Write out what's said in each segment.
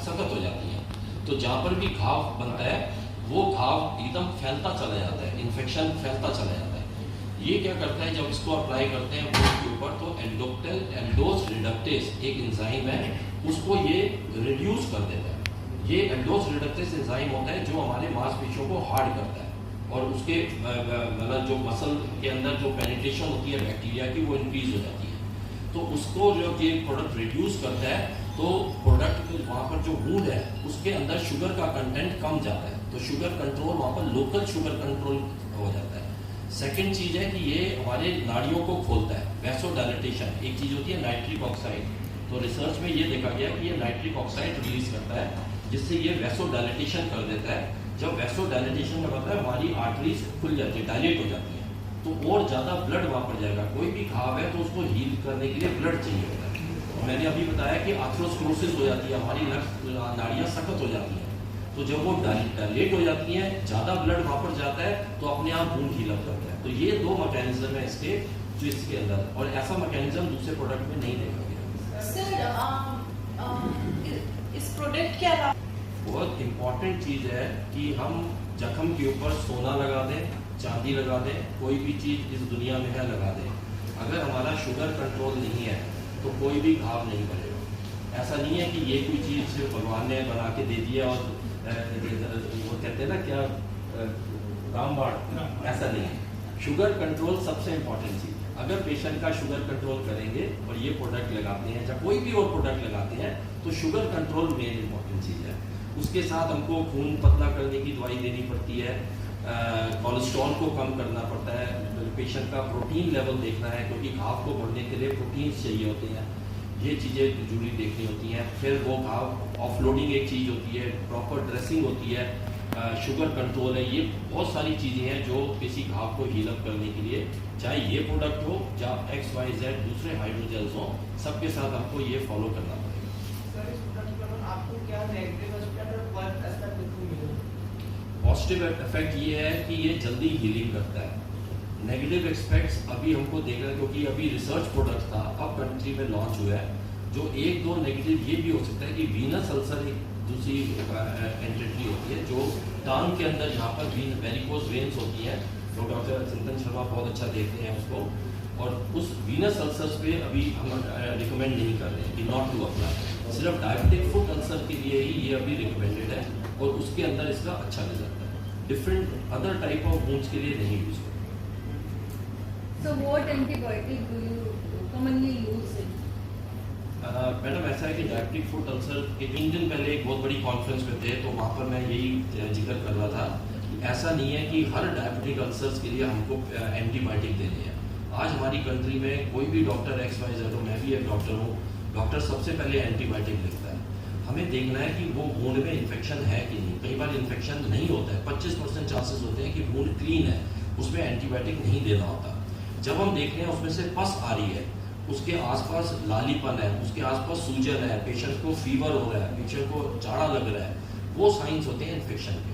सख्त हो जाती हैं। तो जहाँ पर भी घाव बनता है वो घाव एकदम फैलता चला जाता है, इन्फेक्शन फैलता चला जाता है। ये क्या करता है, जब इसको अप्लाई करते हैं वुंड के ऊपर तो एल्डोस रिडक्टेस एक एंजाइम है, उसको ये रिड्यूस कर देता है। ये एल्डोस रिडक्टेस एंजाइम होता है जो हमारे मांसपेशियों को हार्ड करता है और उसके मतलब जो मसल के अंदर जो पेनिट्रेशन होती है बैक्टीरिया की वो इंक्रीज हो जाती है। तो उसको जो ये प्रोडक्ट रिड्यूस करता है तो प्रोडक्ट वहाँ पर जो वुंड है उसके अंदर शुगर का कंटेंट कम जाता है, तो शुगर कंट्रोल वहाँ पर लोकल शुगर कंट्रोल हो जाता है। सेकेंड चीज़ है कि ये हमारे नाड़ियों को खोलता है, वैसोडाइलेटेशन एक चीज़ होती है नाइट्रिक ऑक्साइड। तो रिसर्च में ये देखा गया कि ये नाइट्रिक ऑक्साइड रिलीज करता है जिससे ये वैसोडाइलेटेशन कर देता है। जब वैसोडाइलेटेशन का मतलब हमारी आर्टरीज खुल जाती है, डायलेट हो जाती है, तो और ज़्यादा ब्लड वहाँ पर जाएगा। कोई भी घाव है तो उसको हील करने के लिए ब्लड चाहिए होता है। मैंने अभी बताया कि आर्थरोस्क्लेरोसिस हो जाती है, हमारी नाड़ियाँ सख्त हो जाती हैं, तो जब वो डायलेट हो जाती हैं, ज़्यादा ब्लड वहाँ पर जाता है तो अपने आप वुंड हील अप करता है। तो ये दो मैकेनिज्म है इसके जो इसके अंदर, और ऐसा मैकेनिज्म दूसरे प्रोडक्ट में नहीं देखा गया। सर इस प्रोडक्ट के अलावा बहुत इम्पॉर्टेंट चीज़ है कि हम जख्म के ऊपर सोना लगा दें, चांदी लगा दें, कोई भी चीज़ इस दुनिया में है लगा दें, अगर हमारा शुगर कंट्रोल नहीं है तो कोई भी घाव नहीं बनेगा। ऐसा नहीं है कि ये कोई चीज़ सिर्फ भगवान ने बना के दे दिया और वो कहते हैं ना क्या रामबाण, ऐसा नहीं है। शुगर कंट्रोल सबसे इम्पोर्टेंट चीज़। अगर पेशेंट का शुगर कंट्रोल करेंगे और ये प्रोडक्ट लगाते हैं या कोई भी और प्रोडक्ट लगाते हैं तो शुगर कंट्रोल मेन इम्पोर्टेंट चीज़ है। उसके साथ हमको खून पतला करने की दवाई देनी पड़ती है, कोलेस्ट्रॉल को कम करना पड़ता है, पेशेंट का प्रोटीन लेवल देखना है क्योंकि घाव को बढ़ने के लिए प्रोटीन चाहिए होते हैं, ये चीज़ें जरूरी देखनी होती हैं। फिर वो घाव ऑफलोडिंग एक चीज़ होती है, प्रॉपर ड्रेसिंग होती है, शुगर कंट्रोल है, ये बहुत सारी चीज़ें हैं जो किसी घाव को हील अप करने के लिए, चाहे ये प्रोडक्ट हो या XYZ दूसरे हाइड्रोजेल्स हो, सबके साथ हमको ये फॉलो करना पड़ेगा। सर इस प्रोडक्ट पर आपको क्या नेगेटिव पॉजिटिव इफेक्ट ये है कि ये जल्दी हीलिंग करता है। नेगेटिव एस्पेक्ट्स अभी हमको देख रहे हैं क्योंकि अभी रिसर्च प्रोडक्ट था, अब कंट्री में लॉन्च हुआ है, जो एक दो नेगेटिव ये भी हो सकता है कि वीनस अल्सर एक दूसरी एंटिटी होती है जो टांग के अंदर यहाँ पर वेरिकोज वेन्स होती हैं, जो डॉक्टर चिंतन शर्मा बहुत अच्छा देखते हैं उसको, और उस वीनस अल्सर्स पे अभी हम रिकमेंड नहीं कर रहे हैं कि नॉट टू अप्लाई, सिर्फ डायबिटिक फुट अल्सर के लिए ही ये अभी रिकमेंडेड है और उसके अंदर इसका अच्छा रिजल्ट है, different other type of wounds के लिए नहीं यूज करते। So what antibiotic do you commonly use it? Madam ऐसा है कि डायबिटिक फुट अल्सर के 3 दिन पहले एक बहुत बड़ी कॉन्फ्रेंस में थे तो वहाँ पर मैं यही जिक्र कर रहा था कि ऐसा नहीं है कि हर डायबिटिक अल्सर्स के लिए हमको एंटीबायोटिक देनी है। आज हमारी कंट्री में कोई भी डॉक्टर XYZ हो, मैं भी एक डॉक्टर हूँ, डॉक्टर सबसे पहले एंटीबायोटिक लिखता है। हमें देखना है कि वो वुंड में इन्फेक्शन है कि नहीं। कई बार इन्फेक्शन नहीं होता है, 25% चांसेस होते हैं कि वुंड क्लीन है, उसमें एंटीबायोटिक नहीं देना होता। जब हम देख रहे हैं उसमें से पस आ रही है, उसके आसपास लालीपन है, उसके आसपास सूजन है, पेशेंट को फीवर हो रहा है, पेशेंट को जाड़ा लग रहा है, वो साइंस होते हैं इन्फेक्शन के।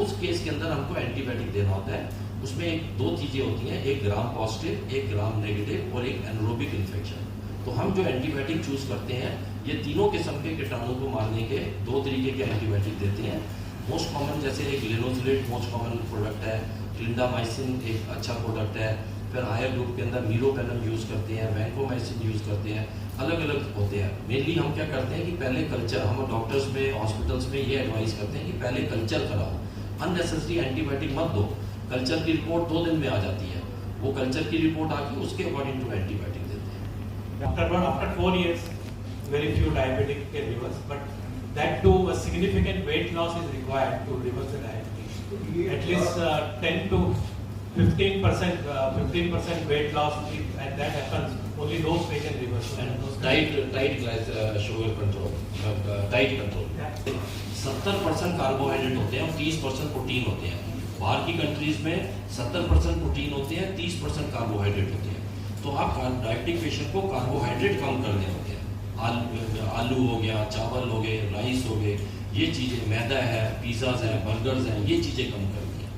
उस केस के अंदर हमको एंटीबायोटिक देना होता है। उसमें एक दो चीज़ें होती हैं, एक ग्राम पॉजिटिव, एक ग्राम नेगेटिव और एक एनरोबिक इन्फेक्शन। तो हम जो एंटीबायोटिक चूज करते हैं ये तीनों किस्म के कीटाणु को मारने के 2 तरीके के एंटीबायोटिक देते हैं। मोस्ट कॉमन जैसे एक लिनोजिलेट मोस्ट कॉमन प्रोडक्ट है, क्लिंडामाइसिन एक अच्छा प्रोडक्ट है, फिर हायर ग्रुप के अंदर मीरोपेनम यूज़ करते हैं, वैंकोमाइसिन यूज़ करते हैं, अलग अलग होते हैं। मेनली हम क्या करते हैं कि पहले कल्चर, हम डॉक्टर्स में हॉस्पिटल्स में ये एडवाइस करते हैं कि पहले कल्चर कराओ, अननेसेसरी एंटीबायोटिक मत दो। कल्चर की रिपोर्ट 2 दिन में आ जाती है, वो कल्चर की रिपोर्ट आके उसके अकॉर्डिंग टू एंटीबायोटिक देते हैं। After 4 years, very few diabetic can reverse, but that too a significant weight loss is required to reverse the diabetes. At least 10 to 15% weight loss, and that happens only those patients reverse. Tight sugar control, diet control. 70% carbohydrate होते हैं और 30% protein होते हैं। बाहर की countries में 70% protein होते हैं, 30% कार्बोहाइड्रेट होते हैं। तो आप डायबिटिक पेशेंट को कार्बोहाइड्रेट कम करने होते हैं। आलू हो गया, चावल हो गए, राइस हो गए, ये चीज़ें, मैदा है, पिज़्ज़ाज हैं, बर्गर्स हैं, ये चीज़ें कम करनी है।